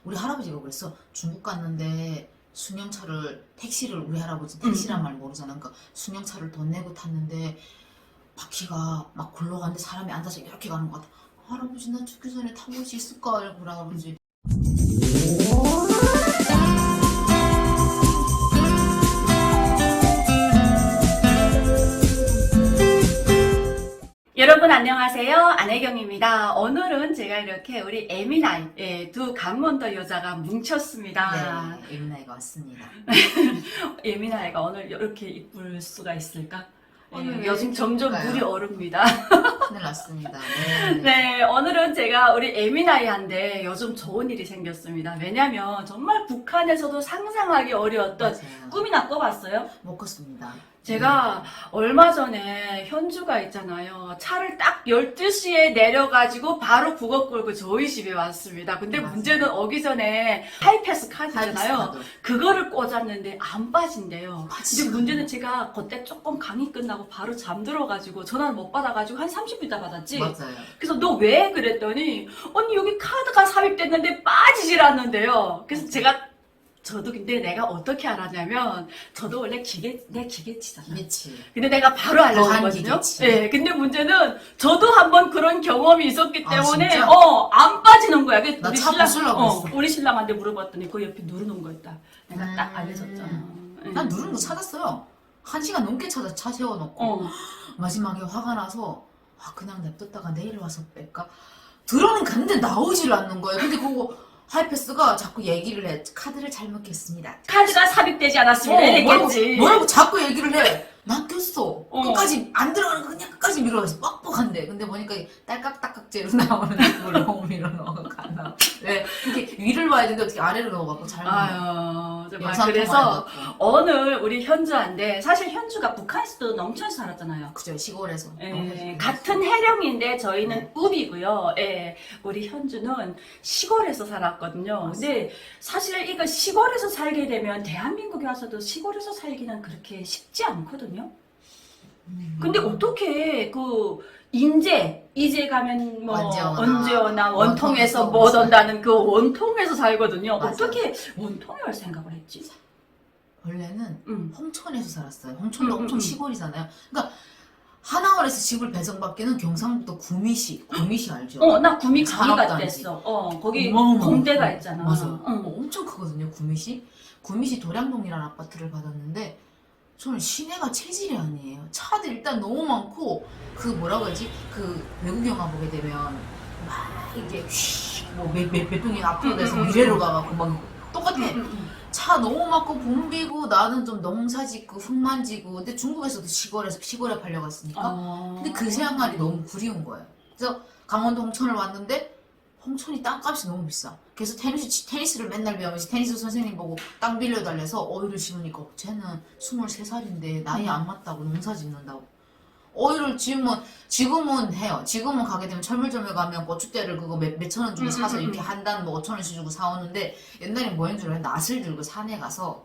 우리 할아버지가 그랬어. 중국 갔는데 승용차를 택시를 우리 할아버지 택시란 말 모르잖아. 그러니까 승용차를 돈 내고 탔는데 바퀴가 막 굴러가는데 사람이 앉아서 이렇게 가는 것 같아. 할아버지 나 죽기 전에 타볼 수 있을까? 이러고 우리 할아버지. 여러분 안녕하세요. 안혜경입니다. 오늘은 제가 이렇게 우리 에미나이 두 강원도 여자가 뭉쳤습니다. 네, 예민아이가 왔습니다. 에미나이가 오늘 이렇게 이쁠 수가 있을까? 오늘 요즘 점점 이쁠까요? 물이 오릅니다. 큰일 났습니다. 네. 네, 오늘은 제가 우리 에미나이한테 요즘 좋은 일이 생겼습니다. 왜냐면 정말 북한에서도 상상하기 어려웠던 맞아요. 꿈이나 꿔봤어요? 못 컸습니다. 제가 얼마 전에 현주가 있잖아요. 차를 딱 12시에 내려가지고 바로 국어 끌고 저희 집에 왔습니다. 근데 맞아요. 문제는 오기 전에 하이패스 카드 있잖아요. 카드. 그거를 꽂았는데 안 빠진대요. 근데 빠지죠. 문제는 제가 그때 조금 강의 끝나고 바로 잠들어가지고 전화를 못 받아가지고 한 30분 있다 받았지. 맞아요. 그래서 너 왜? 그랬더니 언니 여기 카드가 삽입됐는데 빠지질 않는데요. 그래서 제가 저도 근데 내가 어떻게 알았냐면 저도 원래 내 기계치잖아. 기계치. 근데 내가 바로 알려줬거든요. 기계치. 네, 근데 문제는 저도 한번 그런 경험이 있었기 아, 때문에 진짜? 안 빠지는 거야. 그래서 나 차 부수려고 했어. 우리 신랑한테 물어봤더니 그 옆에 누르는 거 있다. 내가 딱 알려줬잖아. 네. 난 누르는 거 찾았어요. 1시간 넘게 찾아 차 세워놓고 마지막에 화가 나서 그냥 냅뒀다가 내일 와서 뺄까? 들어는 갔는데 나오질 않는 거예요. 근데 그거 하이패스가 자꾸 얘기를 해. 카드를 잘못 꼈습니다. 카드가 삽입되지 않았으면 이랬겠지. 뭐라고 자꾸 얘기를 해. 난 꼈어. 어. 끝까지 안 들어가는 거 그냥 끝까지 밀어서 뻑뻑한데. 근데 보니까 딸깍딸깍제로 나오는 그걸 너무 밀어 넣어서 안 나와. 왜? 이렇게 위를 봐야 되는데 어떻게 아래로 넣어갖고 잘못. 아유, 정말 영상 그래서 통화해갖고. 오늘 우리 현주한테 사실 현주가 북한에서도 농촌에서 살았잖아요. 그죠, 시골에서. 같은 해령인데 저희는 읍이고요. 우리 현주는 시골에서 살았거든요. 근데 사실 이거 시골에서 살게 되면 대한민국에 와서도 시골에서 살기는 그렇게 쉽지 않거든요. 근데 어떻게 이제 가면 뭐 언제 오나 원통에서 못 온다는 그 원통에서 살거든요. 맞아요. 어떻게 원통에 올 생각을 했지? 원래는 홍천에서 살았어요. 홍천도 음, 엄청 시골이잖아요. 그러니까 하나원에서 집을 배정받기는 경상북도 구미시 알죠? 나 구미 강의 산업단지. 갔댔어. 거기 어마어마한 공대가 거. 있잖아. 맞아. 엄청 크거든요, 구미시. 구미시 도량동이라는 아파트를 받았는데 저는 시내가 체질이 아니에요. 차들 일단 너무 많고 그 뭐라고 하지? 그 외국 영화 보게 되면 막 이게 몇 병이 앞으로 돼서 미래로 가갖고 막 똑같아. 차 너무 많고 붐비고 나는 좀 농사 짓고 흙만 지고 근데 중국에서도 시골에 팔려갔으니까 근데 그 생활이 너무 그리운 거예요. 그래서 강원도 홍천을 왔는데 홍천이 땅값이 너무 비싸. 그래서 테니스를 맨날 배우면서 테니스 선생님 보고 땅 빌려달래서 오이를 심으니까 쟤는 23살인데 나이 안 맞다고 농사 짓는다고. 오이를 지금은 해요. 지금은 가게 되면 철물점에 가면 고추대를 그거 몇천 원 주고 사서 이렇게 한 단 뭐 5천 원씩 주고 사오는데 옛날엔 뭐인 줄 알아요? 낫을 들고 산에 가서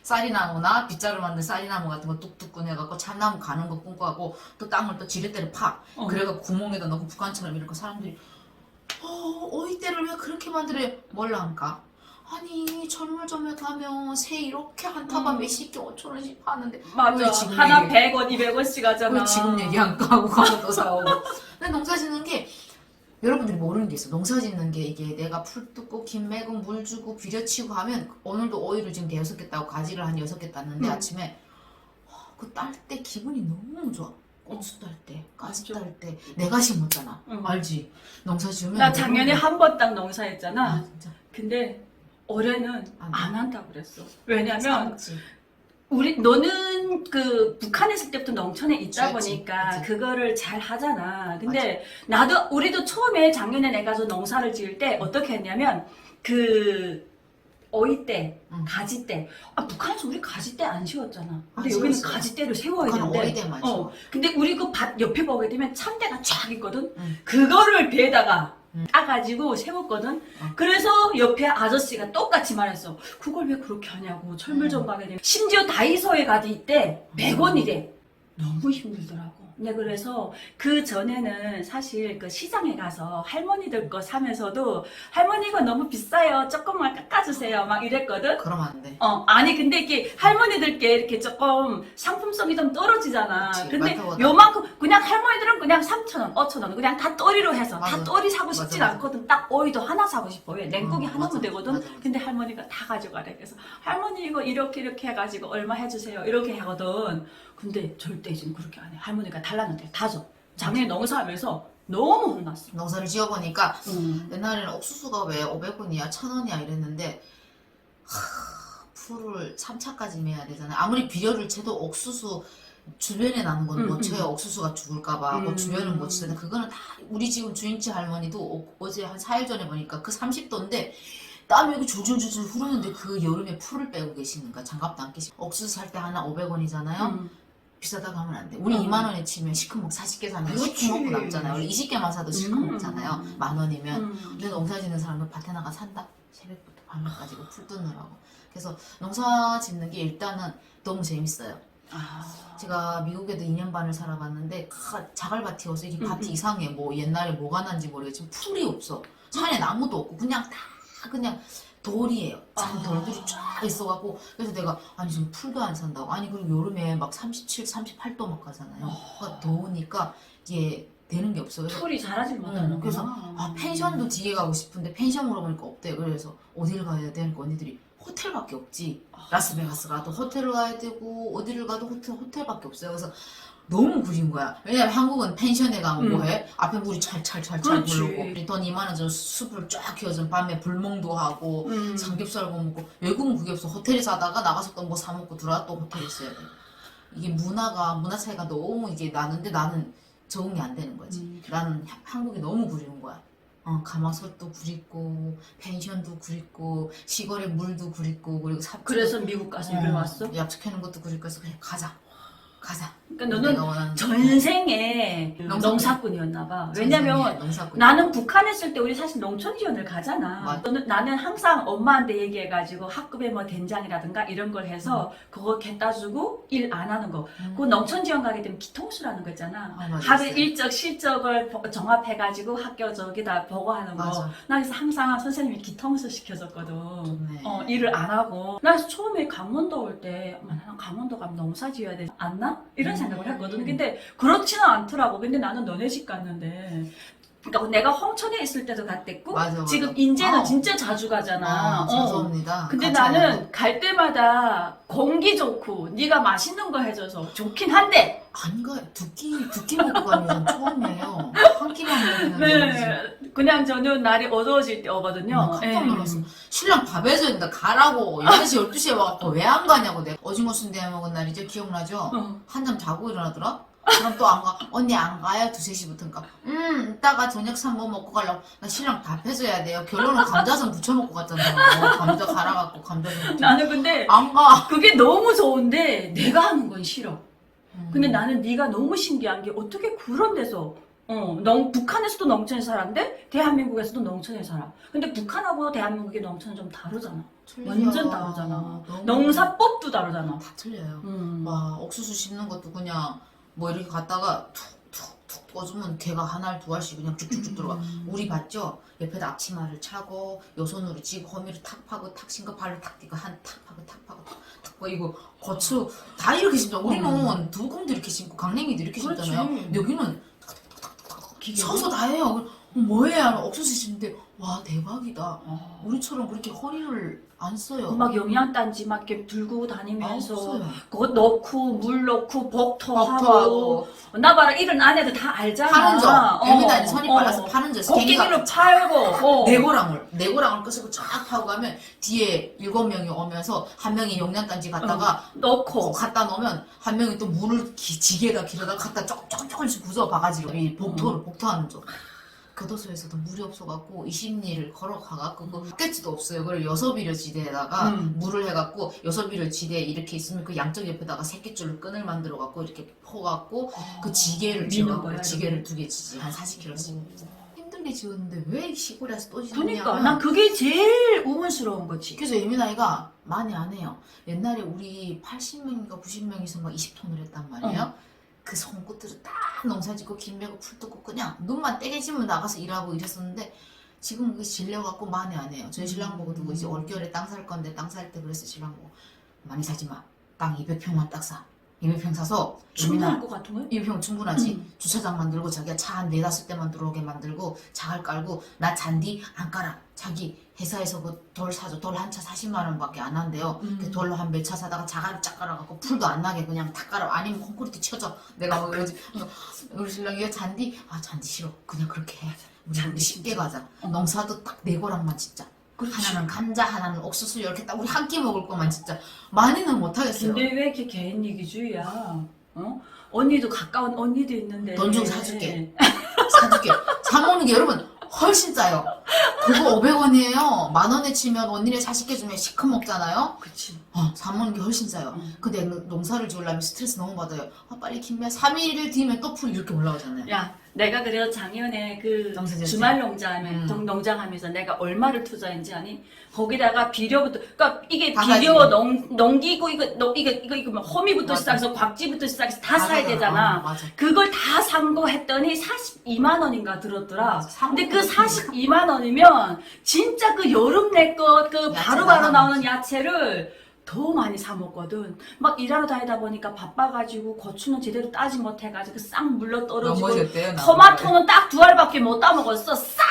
쌀이나무나 빗자루 만든 쌀이나무 같은 거 뚝뚝 꺼내갖고 참나무 가는 거 꿈꿔갖고 또 땅을 또 지렛대를 파. 그래갖고 구멍에다 넣고 북한처럼 이렇게 사람들이 오이대를 왜 그렇게 만들어요? 몰라니까. 아니 철물점에 가면 새 이렇게 한 타반 몇십 개 5천 원씩 파는데 맞아. 왜 지금 하나 얘기- 100원, 200원씩 하잖아. 왜 지금 얘기 안 까고 가서 또 사오고. 근데 농사 짓는 게 여러분들이 모르는 게 있어. 농사 짓는 게 이게 내가 풀 뜯고 김 매고 물 주고 비료치고 하면 오늘도 오이를 지금 6개 따고 가지를 한 6개 땄는데 아침에 그 딸 때 기분이 너무 좋아. 고추 딸 때, 가지 딸 때 내가 심었잖아. 알지? 농사 지으면 나 작년에 한 번 딱 농사했잖아. 진짜 근데 올해는 안 한다고 그랬어. 왜냐면 참지. 너는 그 북한에 있을 때부터 농촌에 있다 그렇지, 보니까 그치. 그거를 잘 하잖아. 근데 우리도 처음에 작년에 내가 저 농사를 지을 때 어떻게 했냐면 오이 때, 가지 때. 북한에서 우리 가지 때 안 씌웠잖아. 근데 여기는 씌웠어요. 가지 때를 세워야 북한은 되는데. 오이대만 씌워. 근데 우리 그 밭 옆에 보게 되면 참대가 쫙 있거든. 응. 그거를 배에다가 따가지고 세웠거든. 어. 그래서 옆에 아저씨가 똑같이 말했어. 그걸 왜 그렇게 하냐고. 철물점 가게 되면. 심지어 다이소에 가도 이때 100원이래. 너무 힘들더라고. 네, 그래서 그 전에는 사실 그 시장에 가서 할머니들 거 사면서도 할머니 이거 너무 비싸요. 조금만 깎아주세요. 막 이랬거든. 그러면 안 돼. 아니 근데 이게 할머니들께 이렇게 조금 상품성이 좀 떨어지잖아. 그치, 근데 많다고 요만큼 그냥 할머니들은 그냥 3,000원, 5,000원 그냥 다 또리로 해서 다 맞아. 또리 사고 싶진 맞아. 않거든. 딱 오이도 하나 사고 싶어. 왜? 냉고기 하나면 맞아. 되거든. 맞아. 근데 할머니가 다 가져가래. 그래서 할머니 이거 이렇게 해가지고 얼마 해주세요. 이렇게 하거든. 근데 절대 지금 그렇게 안 해. 할머니가 달라는 대로 다 줘. 작년에 농사하면서 너무 혼났어. 농사를 지어보니까 옛날에는 옥수수가 왜 500원이야 1,000원이야 이랬는데 풀을 3차까지 매야 되잖아요. 아무리 비료를 채도 옥수수 주변에 나는 건 못 쳐요. 옥수수가 죽을까봐. 뭐 주변은 못 치는데 그거는 다 우리 지금 주인치 할머니도 어제 한 4일 전에 보니까 그 30도인데 땀이 이렇게 줄줄줄줄 흐르는데 그 여름에 풀을 빼고 계시는 거야. 장갑도 안 끼시고. 옥수수 살 때 하나 500원이잖아요. 비싸다고 하면 안 돼. 우리 2만 원에 치면 시큼 40개 사면 그렇지. 10개 먹고 남잖아요. 원래 20개만 사도 시큼 먹잖아요. 1,000원이면. 근데 농사 짓는 사람은 밭에 나가 산다. 새벽부터 밤에까지 풀 뜯느라고. 그래서 농사 짓는 게 일단은 너무 재밌어요. 제가 미국에도 2년 반을 살아봤는데 자갈밭이어서 이게 밭이 이상해. 뭐 옛날에 뭐가 난지 모르겠지만 풀이 없어. 산에 나무도 없고 그냥 다 그냥 돌이에요. 잔 돌들이 쫙 있어갖고 그래서 내가 아니 지금 풀도 안 산다고. 아니 그리고 여름에 막 37, 38도 막 가잖아요. 그러니까 더우니까 이게 되는 게 없어요. 그래서 풀이 자라질 못하는 그래서 펜션도 뒤에 가고 싶은데 펜션 물어보니까 없대. 그래서 어디를 가야 돼? 그러니까 언니들이 호텔밖에 없지. 라스베가스 가도 호텔을 가야 되고 어디를 가도 호텔밖에 없어요. 그래서 너무 구린 거야. 왜냐면 한국은 펜션에 가면 뭐해? 앞에 물이 찰찰찰찰 그렇지. 흐르고 돈 2만 원 전 숲을 쫙 키워서 밤에 불멍도 하고 삼겹살 구워 먹고 외국은 그게 없어. 호텔에 사다가 나가서 또 뭐 사 먹고 들어와 또 호텔에 있어야 돼. 이게 문화 차이가 너무 이게 나는데 나는 적응이 안 되는 거지. 나는 한국이 너무 그리운 거야. 가마솥도 그립고 펜션도 그립고 시골의 물도 그립고 그리고 그래서 미국 가서 일을 왔어? 약속해놓은 것도 그립고 해서 그냥 가자. 그러니까 내가 너는 원하는 전생에 농사꾼이었나 봐. 왜냐면 농사꾼. 나는 북한에 있을 때 우리 사실 농촌 지원을 가잖아. 맞아. 나는 항상 엄마한테 얘기해가지고 학급에 뭐 된장이라든가 이런 걸 해서 그거 갖다 주고 일 안 하는 거. 그 농촌 지원 가게 되면 기통수라는 거 있잖아. 맞아, 하루 있어요. 일적 실적을 정합해가지고 학교 저기다 보고하는 거. 맞아. 나 그래서 항상 선생님이 기통수 시켜줬거든. 좋네. 일을 안 하고. 나 그래서 처음에 강원도 올 때, 나는 강원도 가면 농사 지어야 되지 않나? 이런 생각을 했거든. 근데 그렇지는 않더라고. 근데 나는 너네 집 갔는데. 그러니까 내가 홍천에 있을 때도 갔댔고, 맞아. 지금 인제는 어. 진짜 자주 가잖아. 죄송합니다. 근데 같이 나는 갈 때마다 공기 좋고, 네가 맛있는 거 해줘서 좋긴 한데, 안 가. 두 끼 먹고 가는 건 처음이에요. 한 끼만 먹는 네, 그냥 저는 날이 어두워질 때 오거든요. 깜짝 놀랐어. 신랑 밥 해줘야 된다. 가라고. 11시, 12시에 와갖고 왜 안 가냐고. 내가 오징어 순대 먹은 날이죠. 기억나죠? 한잠 자고 일어나더라? 그럼 또 안 가. 언니 안 가요? 2, 3시부터인가? 이따가 저녁 삼보 먹고 가려고. 나 신랑 밥 해줘야 돼요. 결론은 감자전 부쳐 먹고 갔잖아요. 감자 갈아갖고 감자전 부쳐. 나는 근데 안 가. 그게 너무 좋은데 내가 하는 건 싫어. 근데 나는 네가 너무 신기한 게 어떻게 그런 데서 북한에서도 농촌에 살았는데 대한민국에서도 농촌에 살아. 근데 북한하고 대한민국의 농촌은 좀 다르잖아. 완전 다르잖아. 농사법도 다르잖아. 다 틀려요. 와, 옥수수 심는 것도 그냥 뭐 이렇게 갔다가 툭툭툭 꽂으면 개가 한 알, 두 알씩 그냥 쭉쭉쭉 들어가. 우리 봤죠? 옆에다 앞치마를 차고 요 손으로 쥐고 허미를 탁 파고 탁 신고 발을 탁 띄고 한 탁 파고 탁 파고 탁 파고 이거 고추 다 이렇게 심잖아. 우리는 두공도 이렇게 심고 강냉이도 이렇게 심잖아요. 그렇지. 여기는 서서 다 해요. 뭐해요? 옥수수 심는데 와 대박이다. 우리처럼 그렇게 허리를 안 써요. 막 영양단지 막 이렇게 들고 다니면서 없어요. 그거 넣고 물 넣고 복토하고 복토하고. 나 봐라 이런 안 해도 다 알잖아. 파는 저. 애미다니 선이 빨라서 파는 저. 곡괭이로 팔고 네고랑을 끄시고 쫙 파고 가면 뒤에 7명이 오면서 한 명이 용량단지 갔다가 넣고 갖다 놓으면 한 명이 또 물을 지게가 길어다 갖다 조금씩 부숴 바가지로 이 복토하는 쪽. 교도소에서도 물이 없어갖고 20리를 걸어가갖고 그 헛개지도 없어요. 그걸 여섯비료 지대에다가 물을 해갖고 여섯비료 지대에 이렇게 있으면 그 양쪽 옆에다가 새끼줄을 끈을 만들어갖고 이렇게 퍼갖고 그 지게를 지어갖고 지게를 2개 지지 한 40kg씩. 힘들게 지었는데 왜 시골에서 또 지었냐. 그러니까 난 그게 제일 우문스러운 거지. 그래서 예민아이가 많이 안 해요. 옛날에 우리 80명인가 90명이서 막 20톤을 했단 말이에요. 그 손끝으로 딱 농사짓고 김 메고 풀 뜯고 그냥 눈만 떼개지면 나가서 일하고 이랬었는데 지금 그게 질려갖고 많이 안 해요. 저희 신랑 보고 두고 이제 올겨울에 땅 살 건데 땅 살 때 그래서 신랑 보고 많이 사지 마. 땅 200평만 딱 사. 200평 사서 충분할 것 같은 거예요? 200평 충분하지. 주차장 만들고 자기가 차 한 4-5 대만 들어오게 만들고 자갈 깔고 나 잔디 안 깔아. 자기 회사에서 그 돌 사줘. 돌 한 차 40만 원밖에 안 한대요. 그 돌로 한 몇 차 사다가 자갈을 쫙 깔아갖고 풀도 안 나게 그냥 다 깔아. 아니면 콘크리트 쳐줘. 내가 뭐 이러지. 우리 신랑이 이거 잔디? 아 잔디 싫어. 그냥 그렇게 해. 우리 쉽게 가자. 농사도 딱 4고랑만 진짜. 그렇지. 하나는 감자, 하나는 옥수수 이렇게 딱 우리 한 끼 먹을 거만 진짜 많이는 못 하겠어요. 근데 왜 이렇게 개인 얘기주의야? 어? 언니도 가까운 언니도 있는데. 돈 주고 사줄게. 사줄게. 사먹는 게 여러분 훨씬 싸요. 그거 500원이에요. 10,000원에 치면 언니네 40개 주면 시큼 먹잖아요. 그치. 사먹는 게 훨씬 싸요. 근데 농사를 지으려면 스트레스 너무 받아요. 빨리 김매 3일 뒤면 또 풀 이렇게 올라오잖아요. 야, 내가 그래서 작년에 그 농사지을 주말 때. 농장하면서 내가 얼마를 투자했는지 아니? 거기다가 비료부터, 그러니까 이게 다 비료 가지고. 농기고 이거 뭐 호미부터 맞아. 시작해서 곽지부터 시작해서 다 사야 되잖아. 맞아. 그걸 다 산 거 했더니 42만 원인가 들었더라. 맞아. 근데 그 42만 원이면 진짜 그 여름 내 것 그 야채 바로바로 나가 나오는 먹지. 야채를 더 많이 사 먹거든. 막 일하러 다니다 보니까 바빠가지고 고추는 제대로 따지 못해가지고 싹 물러 떨어지고 넘어졌대요. 토마토는 딱 2알밖에 못 따먹었어. 싹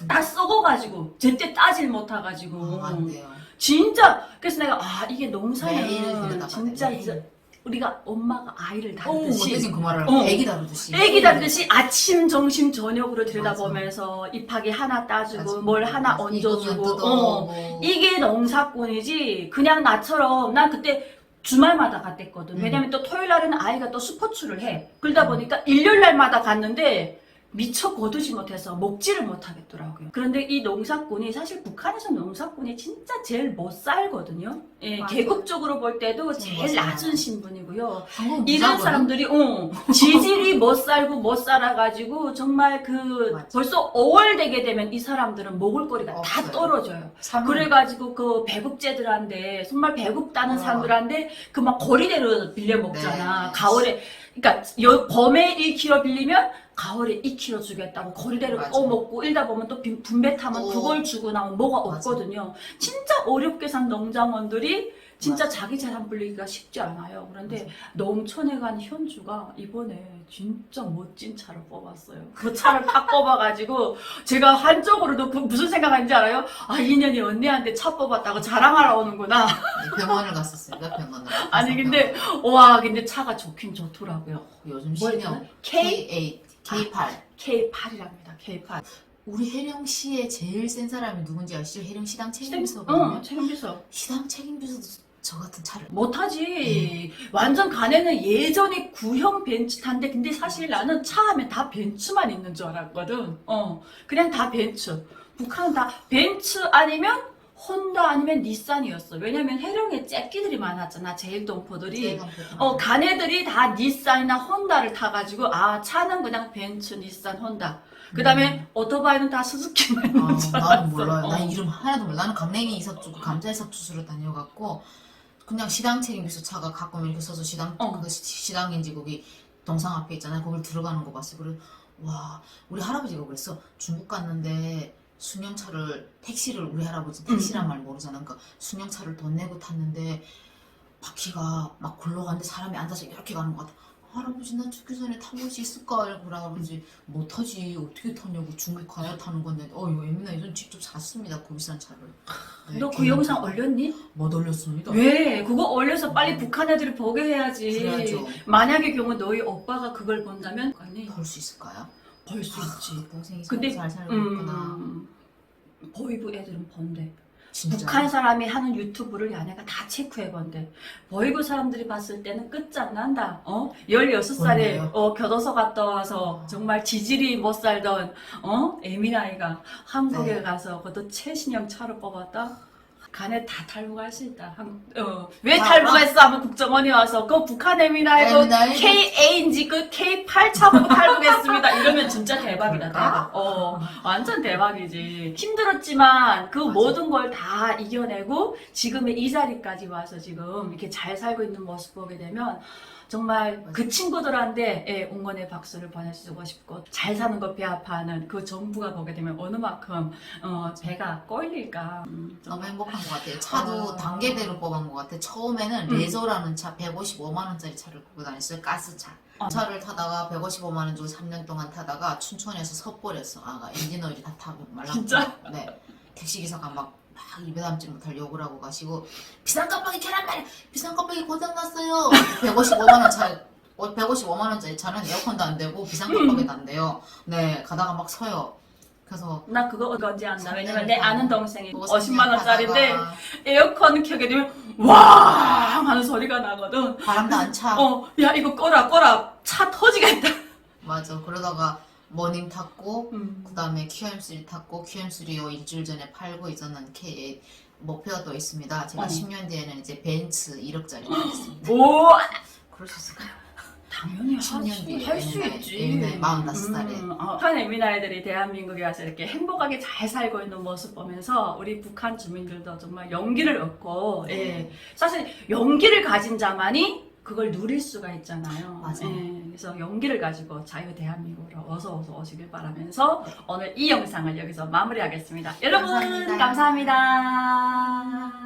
다 썩어가지고 제때 따질 못해가지고 안 돼요. 진짜 그래서 내가 이게 매일 농사는 들여다봐야 진짜 돼, 이제 매일. 우리가 엄마가 아이를 오, 다루듯이 대신 그 말을 어. 애기 다루듯이. 애기 다루듯이 아침, 점심, 저녁으로 들여다보면서 잎하기 하나 따주고 맞아. 뭘 하나 맞아. 얹어주고 익으면 뜯어먹고. 이게 농사꾼이지. 그냥 나처럼 난 그때 주말마다 갔댔거든. 왜냐면 또 토요일 날에는 아이가 또 스포츠를 해. 그러다 보니까 일요일 날마다 갔는데 미처 거두지 못해서 먹지를 못하겠더라고요. 그런데 이 농사꾼이 사실 북한에서 농사꾼이 진짜 제일 못 살거든요. 예, 맞아. 계급적으로 볼 때도 제일 맞아요. 낮은 신분이고요. 한국은 이런 부자거든. 사람들이 지질이 못 살고 못 살아가지고 정말 그 맞아. 벌써 5월 되게 되면 이 사람들은 먹을 거리가 다 없어요. 떨어져요. 삼은 그래가지고 그 배급제들한테 정말 배급다는 사람들한테 그 막 거리대로 빌려 먹잖아. 네. 가을에 그러니까 봄에 1kg 빌리면 가을에 2kg 주겠다고 거리대로 맞아. 먹고 일다 보면 또 분배 타면 또. 그걸 주고 나면 뭐가 맞아. 없거든요. 진짜 어렵게 산 농장원들이 진짜 맞아. 자기 재산 불리기가 쉽지 않아요. 그런데 맞아. 농촌에 간 현주가 이번에 진짜 멋진 차를 뽑았어요. 그 차를 딱 뽑아가지고 제가 한쪽으로도 무슨 생각하는지 알아요? 인연이 언니한테 차 뽑았다고 자랑하러 오는구나. 병원을 갔었습니다. 병원을. 아니 근데 와 근데 차가 좋긴 좋더라고요. 요즘 뭐였죠? 신형 K K8, K8. K8이랍니다. K8. 우리 혜령시에 제일 센 사람이 누군지 아시죠? 혜령 시당 책임비서거든요. 책임비서. 시당 책임비서도 저 같은 차를. 못하지. 완전 간에는 예전에 구형 벤츠 탄데 근데 사실 나는 차 하면 다 벤츠만 있는 줄 알았거든. 그냥 다 벤츠. 북한은 다 벤츠 아니면 혼다 아니면 닛산이었어. 왜냐면 해령에 째끼들이 많았잖아. 제일동포들이. 가네들이 다 닛산이나 혼다를 타가지고 차는 그냥 벤츠, 닛산, 혼다. 그 다음에 오토바이는 다 스즈키만 있는 줄 알았어. 나는 몰라요. 난 이름 하나도 몰라. 나는 강냉이 이석주고 감자 이석주스로 다녀갖고 그냥 시당 책임비서 차가 가끔 이렇게 서서 시당 그 시당인지 거기 동상 앞에 있잖아요. 거길 들어가는 거 봤어요. 그래 와 우리 할아버지가 그랬어. 중국 갔는데 승용차를 택시를 우리 할아버지 택시란 말 모르잖아. 그러니까 승용차를 돈 내고 탔는데 바퀴가 막 굴러가는데 사람이 앉아서 이렇게 가는 것 같아. 할아버지 난 죽기 전에 타볼 수 있을까? 이러고 할아버지 못하지 어떻게 타냐고 중국 가야 타는 건데 이거 예민아 이전 직접 샀습니다 그 비싼 차를. 너 그 영상 올렸니? 못 올렸습니다. 왜? 그거 올려서 빨리 북한 애들이 보게 해야지. 그래야죠. 만약의 경우 너희 오빠가 그걸 본다면 아니 볼 수 있을까요? 볼 수 있지. 동생이 근데 잘 살고 있구나. 보이부 애들은 본대. 진짜. 북한 사람이 하는 유튜브를 야네가 다 체크해 본대. 보이부 사람들이 봤을 때는 끝장난다. 16살에 뭔데요? 교도소 갔다 와서 정말 지질이 못 살던 에미나이가 한국에 네. 가서 그것도 최신형 차를 뽑았다. 간에 다 탈북할 수 있다. 왜 탈북했어? 하면 국정원이 와서 그 북한 에미나이고 에미나이? KA인지 그 K8 차고 탈북했습니다. 이러면 진짜 대박이다. 그럴까? 대박. 완전 대박이지. 힘들었지만 그 맞아. 모든 걸 다 이겨내고 지금의 이 자리까지 와서 지금 이렇게 잘 살고 있는 모습 보게 되면 정말 맞아요. 그 친구들한테 예, 응원의 박수를 보내주고 싶고 잘 사는 거 배아파하는 그 정부가 보게 되면 어느 만큼 배가 꼴릴까. 너무 행복한 것 같아요. 차도 아. 단계대로 뽑은 것 같아요. 처음에는 레저라는 차 155만 원짜리 차를 끌고 다녔어요. 가스차. 차를 타다가 155만 원 주고 3년 동안 타다가 춘천에서 섣버렸어. 아가 엔진 오일이 다 타고 말랐고. 진짜? 네. 택시기사가 막 입에 담지 못할 욕을 하고 가시고 비싼 깜빡이 계란말이 비싼 깜빡이 고장났어요. 155만 원 차 155만 원짜리 차는 에어컨도 안 되고 비싼 깜빡이도 안 돼요. 네 가다가 막 서요. 그래서 나 그거 어딘지 안다. 왜냐면 삼년 내 타고 아는 동생이 그거 50만 원짜리인데 타다가 에어컨 켜게 되면 와 하는 소리가 나거든. 바람도 안 차. 야 이거 꺼라 차 터지겠다. 맞아. 그러다가 머닝 탔고 음. 그다음에 QM3 탔고 QM3요 일주일 전에 팔고 이제는 K 목표가 또 있습니다. 제가 10년 뒤에는 이제 벤츠 1억짜리 타겠습니다. 오 그럴 수 있을까요? 당연히 10년 뒤에 할 수 네, 있지. 네, 45살에. 북한 에미나이들이 대한민국에 와서 이렇게 행복하게 잘 살고 있는 모습 보면서 우리 북한 주민들도 정말 용기를 얻고, 예. 사실 용기를 가진 자만이 그걸 누릴 수가 있잖아요. 맞아요. 예. 그래서 용기를 가지고 자유 대한민국으로 어서 오시길 바라면서 오늘 이 영상을 여기서 마무리하겠습니다. 여러분 감사합니다. 감사합니다.